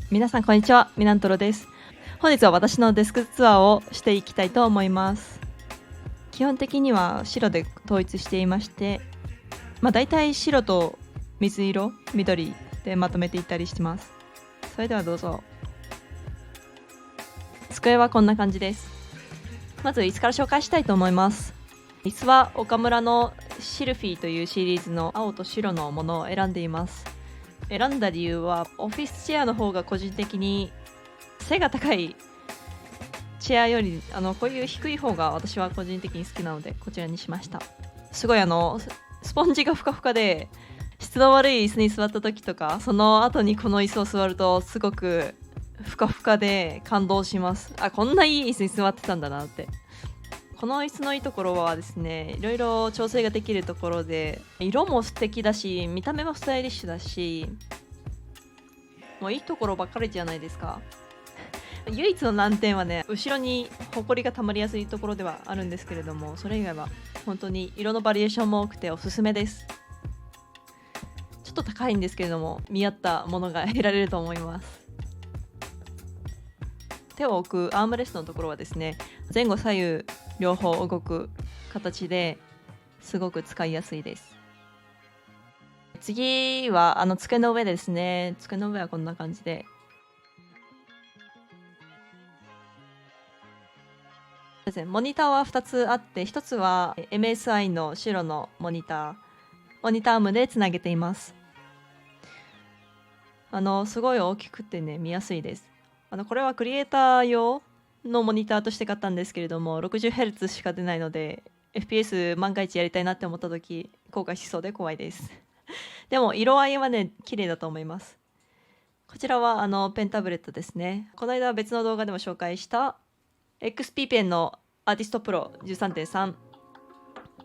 皆さんこんにちは、ミナントロです。本日は私のデスクツアーをしていきたいと思います。基本的には白で統一していまして、だいたい白と水色、緑でまとめていったりしてます。それではどうぞ。机はこんな感じです。まず椅子から紹介したいと思います。椅子は岡村のシルフィーというシリーズの青と白のものを選んでいます。選んだ理由はオフィスチェアの方が個人的に背が高いチェアよりこういう低い方が私は個人的に好きなのでこちらにしました。すごいスポンジがふかふかで質の悪い椅子に座った時とかその後にこの椅子を座るとすごくふかふかで感動します。こんないい椅子に座ってたんだなって。この椅子のいいところはですね、いろいろ調整ができるところで色も素敵だし見た目もスタイリッシュだし、もういいところばっかりじゃないですか。唯一の難点はね、後ろにホコリが溜まりやすいところではあるんですけれども、それ以外は本当に色のバリエーションも多くておすすめです。ちょっと高いんですけれども見合ったものが得られると思います。手を置くアームレストのところはですね、前後左右両方動く形ですごく使いやすいです。次は机の上ですね。机の上はこんな感じで、モニターは2つあって、1つは MSI の白のモニターアームでつなげています。すごい大きくてね、見やすいです。これはクリエイター用のモニターとして買ったんですけれども、60Hz しか出ないので FPS 万が一やりたいなって思った時後悔しそうで怖いですでも色合いはね綺麗だと思います。こちらはペンタブレットですね。この間別の動画でも紹介した XP ペンのアーティストプロ 13.3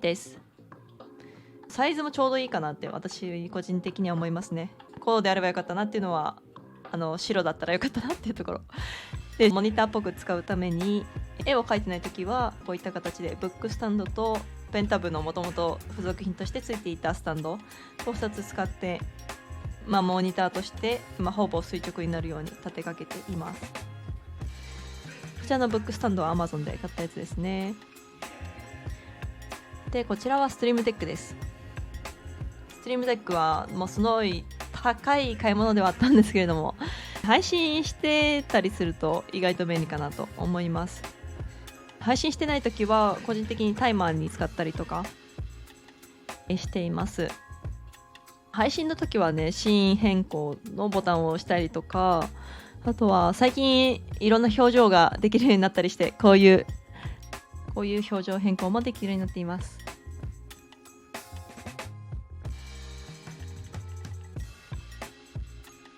です。サイズもちょうどいいかなって私個人的には思いますね。こうであればよかったなっていうのは白だったらよかったなっていうところで、モニターっぽく使うために絵を描いてない時はこういった形でブックスタンドとペンタブのもともと付属品としてついていたスタンドを2つ使って、モニターとして、ほぼ垂直になるように立てかけています。こちらのブックスタンドは Amazon で買ったやつですね。でこちらはストリームデックです。ストリームデックはもうすごい高い買い物ではあったんですけれども、配信してたりすると意外と便利かなと思います。配信してない時は個人的にタイマーに使ったりとかしています。配信の時はね、シーン変更のボタンを押したりとか、あとは最近いろんな表情ができるようになったりして、こういう表情変更もできるようになっています。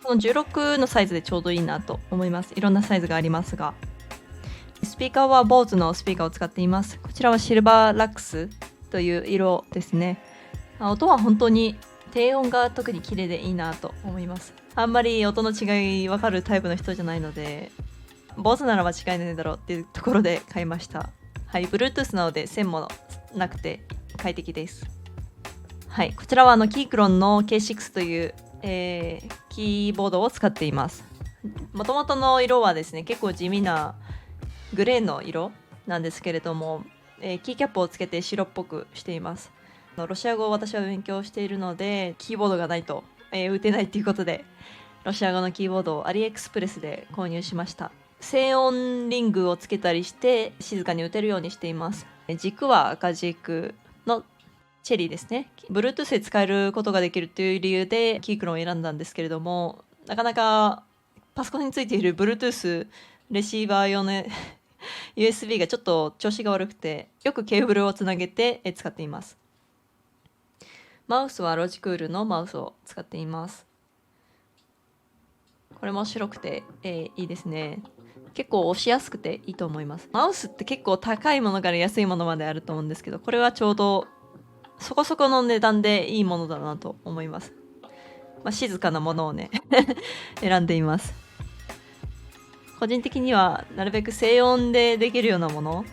この16のサイズでちょうどいいなと思います。いろんなサイズがありますが、スピーカーは BOSE のスピーカーを使っています。こちらはシルバーラックスという色ですね。音は本当に低音が特に綺麗でいいなと思います。あんまり音の違い分かるタイプの人じゃないので、BOSE なら間違いないだろうっていうところで買いました。はい、Bluetooth なので線もなくて快適です。はい、こちらはキークロンの K6 という、キーボードを使っています。もともとの色はですね、結構地味なグレーの色なんですけれども、キーキャップをつけて白っぽくしています。ロシア語を私は勉強しているので、キーボードがないと、打てないということで、ロシア語のキーボードをアリエクスプレスで購入しました。静音リングをつけたりして静かに打てるようにしています。軸は赤軸のチェリーですね。Bluetooth で使えることができるという理由でキークロンを選んだんですけれども、なかなかパソコンについている Bluetooth レシーバー用のUSB がちょっと調子が悪くて、よくケーブルをつなげて使っています。マウスはロジクールのマウスを使っています。これも白くて、いいですね。結構押しやすくていいと思います。マウスって結構高いものから安いものまであると思うんですけど、これはちょうどそこそこの値段でいいものだなと思います。静かなものをね選んでいます。個人的にはなるべく静音でできるようなもの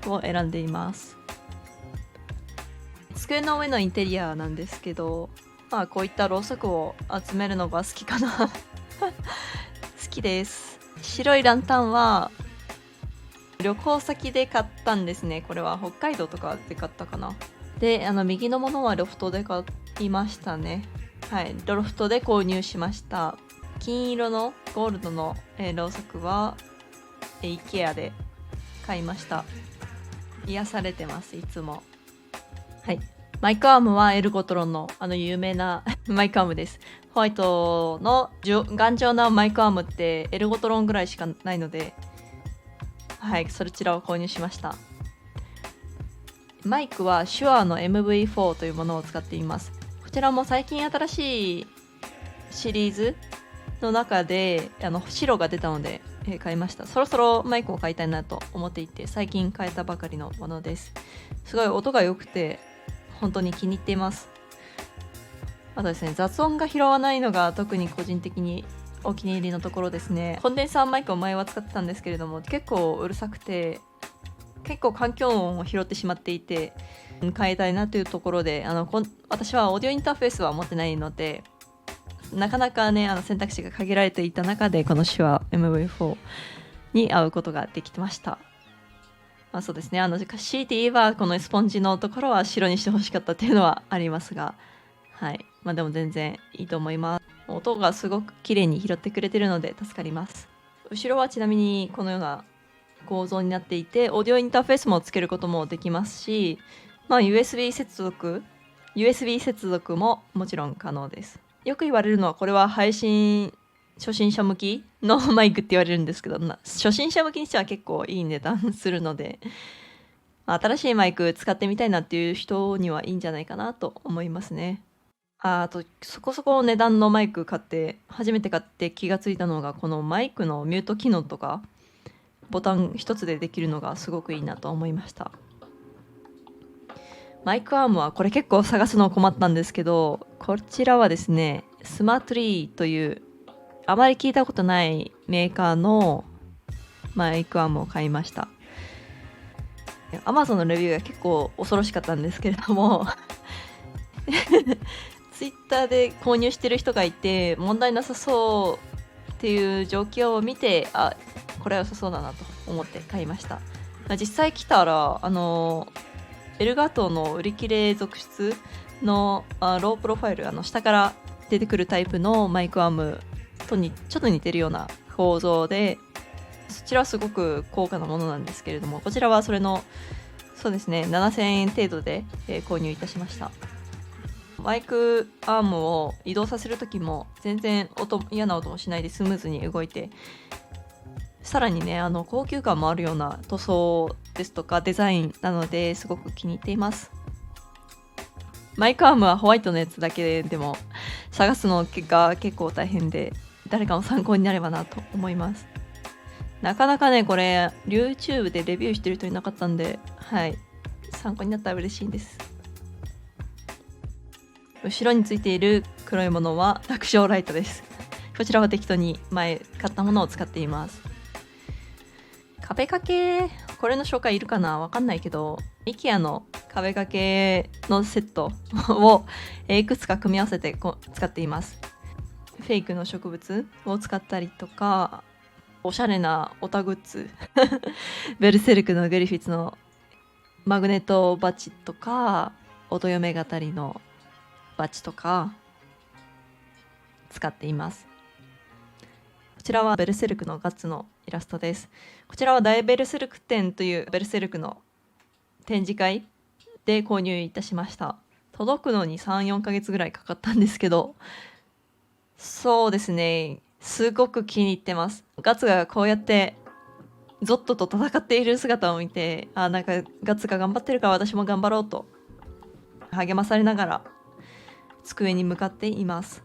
を選んでいます。机の上のインテリアなんですけど、こういったろうそくを集めるのが好きかなきです。白いランタンは旅行先で買ったんですね。これは北海道とかで買ったかな。で、右のものはロフトで買いましたね。はい、ロフトで購入しました。金色のゴールドの、ろうそくは、IKEA で買いました。癒されてます、いつも。はい。マイクアームはエルゴトロンの有名なマイクアームです。ホワイトの頑丈なマイクアームってエルゴトロンぐらいしかないので、はい、そちらを購入しました。マイクは手話の MV4 というものを使っています。こちらも最近新しいシリーズの中で白が出たので、買いました。そろそろマイクを買いたいなと思っていて、最近買えたばかりのものです。すごい音が良くて本当に気に入っています。あとですね、雑音が拾わないのが特に個人的にお気に入りのところですね。コンデンサーマイクを前は使ってたんですけれども、結構うるさくて結構環境音を拾ってしまっていて、変えたいなというところで、私はオーディオインターフェースは持ってないので、なかなかね選択肢が限られていた中でこの手話 MV4 に合うことができてました。そうですね、強いて言えばこのスポンジのところは白にしてほしかったっていうのはありますが、はい、でも全然いいと思います。音がすごく綺麗に拾ってくれてるので助かります。後ろはちなみにこのような構造になっていて、オーディオインターフェースもつけることもできますし、USB 接続ももちろん可能です。よく言われるのは、これは配信初心者向きのマイクって言われるんですけど、初心者向きにしては結構いい値段するので、新しいマイク使ってみたいなっていう人にはいいんじゃないかなと思いますね。あとそこそこ値段のマイク初めて買って気がついたのが、このマイクのミュート機能とかボタン一つでできるのがすごくいいなと思いました。マイクアームはこれ結構探すの困ったんですけど、こちらはですね、スマートリーというあまり聞いたことないメーカーのマイクアームを買いました。Amazon のレビューが結構恐ろしかったんですけれどもTwitter で購入してる人がいて問題なさそうっていう状況を見て、これは良さそうだなと思って買いました。実際来たらエルガトーの売り切れ続出のロープロファイル、下から出てくるタイプのマイクアームとちょっと似てるような構造で、そちらはすごく高価なものなんですけれども、こちらはそれのそうですね7000円程度で、購入いたしました。マイクアームを移動させるときも全然嫌な音もしないでスムーズに動いて、さらにね高級感もあるような塗装ですとかデザインなのですごく気に入っています。マイクアームはホワイトのやつだけでも探すのが結構大変で、誰かの参考になればなと思います。なかなかねこれ YouTube でレビューしてる人いなかったんで、はい、参考になったら嬉しいです。後ろについている黒いものは楽勝ライトです。こちらは適当に前買ったものを使っています。壁掛け、これの紹介いるかな、わかんないけど IKEA の壁掛けのセットをいくつか組み合わせて使っています。フェイクの植物を使ったりとか、おしゃれなオタグッズベルセルクのグリフィッツのマグネットバッジとか、音嫁語りのバッジとか使っています。こちらはベルセルクのガッツのイラストです。こちらは大ベルセルク展というベルセルクの展示会で購入いたしました。届くのに 3,4 ヶ月ぐらいかかったんですけど、そうですね、すごく気に入ってます。ガッツがこうやってゾットと戦っている姿を見て、なんかガッツが頑張ってるから私も頑張ろうと励まされながら机に向かっています。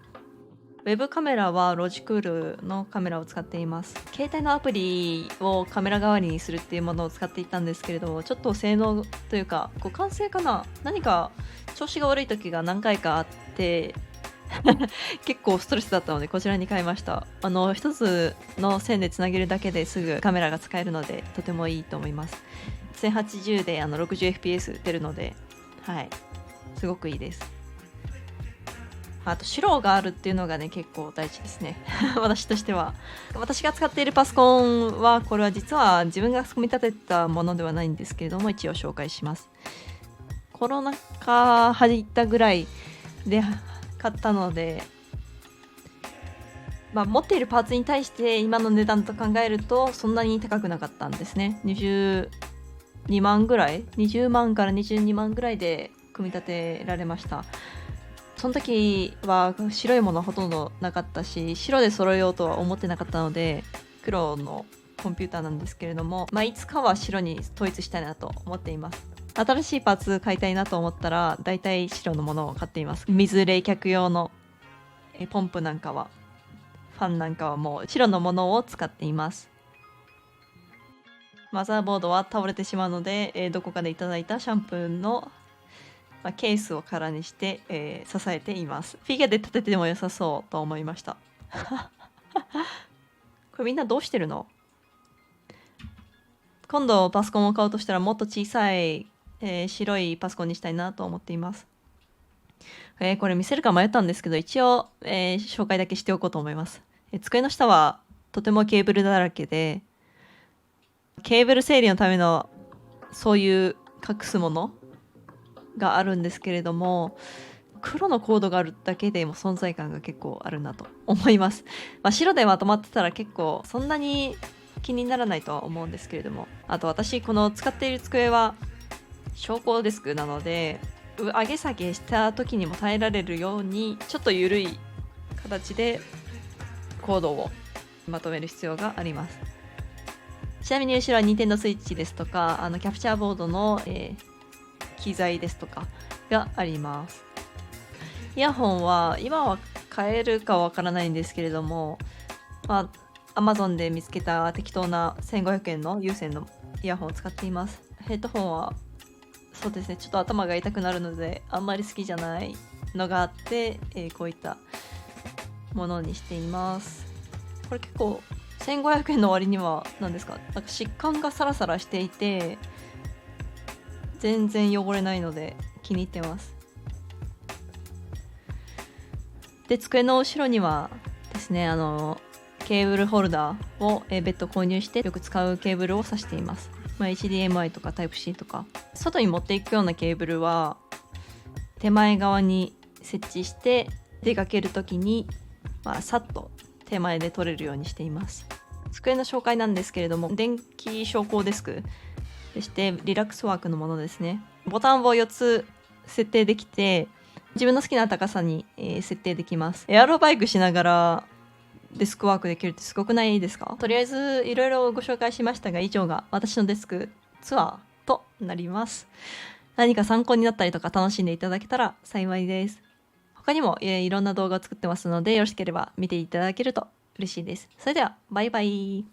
ウェブカメラはロジクールのカメラを使っています。携帯のアプリをカメラ代わりにするっていうものを使っていたんですけれども、ちょっと性能というか互換性かな、何か調子が悪い時が何回かあって結構ストレスだったのでこちらに買いました。一つの線でつなげるだけですぐカメラが使えるのでとてもいいと思います。1080で60fps 出るので、はい、すごくいいです。あと白があるっていうのがね結構大事ですね私としては。私が使っているパソコンはこれは実は自分が組み立てたものではないんですけれども、一応紹介します。コロナ禍入ったぐらいで買ったので、持っているパーツに対して今の値段と考えるとそんなに高くなかったんですね。22万ぐらい、20万から22万ぐらいで組み立てられました。その時は白いものはほとんどなかったし、白で揃えようとは思ってなかったので、黒のコンピューターなんですけれども、いつかは白に統一したいなと思っています。新しいパーツ買いたいなと思ったらだいたい白のものを買っています。水冷却用のポンプなんかは、ファンなんかはもう白のものを使っています。マザーボードは倒れてしまうので、どこかでいただいたシャンプーのケースを空にして、支えています。フィギュアで立てても良さそうと思いましたこれみんなどうしてるの？今度パソコンを買うとしたらもっと小さい、白いパソコンにしたいなと思っています。これ見せるか迷ったんですけど、一応、紹介だけしておこうと思います。机の下はとてもケーブルだらけで、ケーブル整理のためのそういう隠すものがあるんですけれども、黒のコードがあるだけでも存在感が結構あるなと思います。白でまとまってたら結構そんなに気にならないとは思うんですけれども、あと私この使っている机は昇降デスクなので、上げ下げした時にも耐えられるようにちょっと緩い形でコードをまとめる必要があります。ちなみに後ろは Nintendo Switch ですとか、キャプチャーボードの、機材ですとかがあります。イヤホンは今は買えるかわからないんですけれども、Amazon で見つけた適当な1500円の有線のイヤホンを使っています。ヘッドホンはそうですね、ちょっと頭が痛くなるのであんまり好きじゃないのがあって、こういったものにしています。これ結構1500円の割には何ですか、なんか疾患がサラサラしていて全然汚れないので気に入ってます。で、机の後ろにはですね、ケーブルホルダーを別途購入してよく使うケーブルを挿しています。HDMI とか Type-C とか外に持っていくようなケーブルは手前側に設置して出かけるときに、さっと手前で取れるようにしています。机の紹介なんですけれども、電気昇降デスクでしてリラックスワークのものですね。ボタンを4つ設定できて自分の好きな高さに、設定できます。エアロバイクしながらデスクワークできるってすごくないですか？とりあえずいろいろご紹介しましたが、以上が私のデスクツアーとなります。何か参考になったりとか楽しんでいただけたら幸いです。他にもいろんな動画を作ってますので、よろしければ見ていただけると嬉しいです。それではバイバイ。